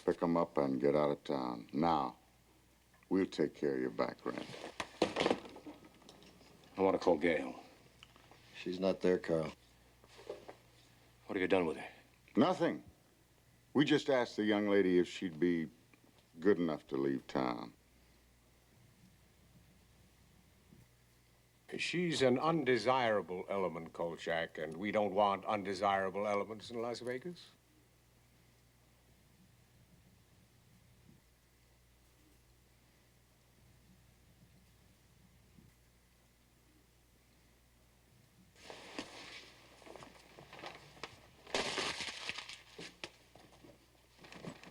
Pick him up and get out of town. Now, we'll take care of your back rent. I want to call Gail. She's not there, Carl. What have you done with her? Nothing. We just asked the young lady if she'd be good enough to leave town. She's an undesirable element, Kolchak, and we don't want undesirable elements in Las Vegas.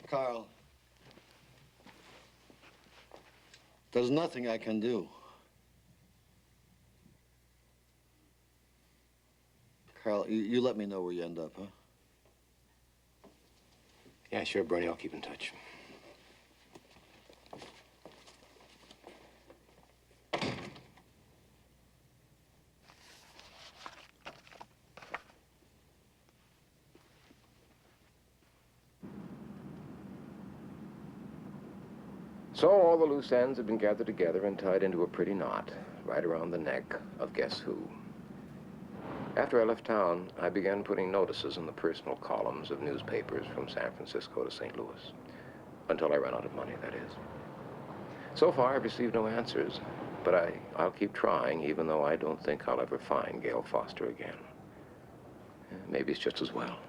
Carl, there's nothing I can do. Carl, you let me know where you end up, huh? Yeah, sure, Bernie. I'll keep in touch. So all the loose ends have been gathered together and tied into a pretty knot right around the neck of guess who. After I left town, I began putting notices in the personal columns of newspapers from San Francisco to St. Louis. Until I ran out of money, that is. So far, I've received no answers, but I'll keep trying, even though I don't think I'll ever find Gail Foster again. Maybe it's just as well.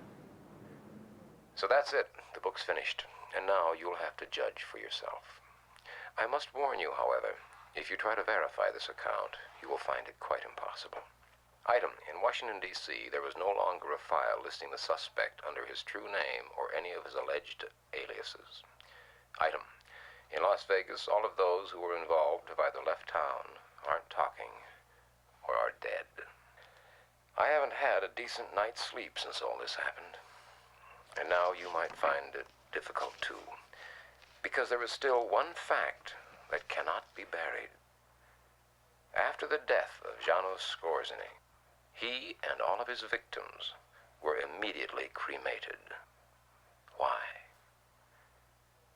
So that's it. The book's finished, and now you'll have to judge for yourself. I must warn you, however, if you try to verify this account, you will find it quite impossible. Item, in Washington, D.C., there was no longer a file listing the suspect under his true name or any of his alleged aliases. Item, in Las Vegas, all of those who were involved have either left town, aren't talking, or are dead. I haven't had a decent night's sleep since all this happened. And now you might find it difficult, too, because there is still one fact that cannot be buried. After the death of Janos Skorzeny, he and all of his victims were immediately cremated. Why?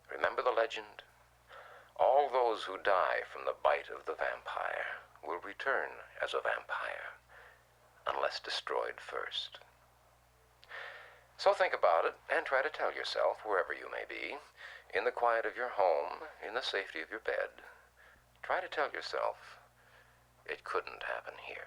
Remember the legend? All those who die from the bite of the vampire will return as a vampire, unless destroyed first. So think about it and try to tell yourself, wherever you may be, in the quiet of your home, in the safety of your bed, try to tell yourself, it couldn't happen here.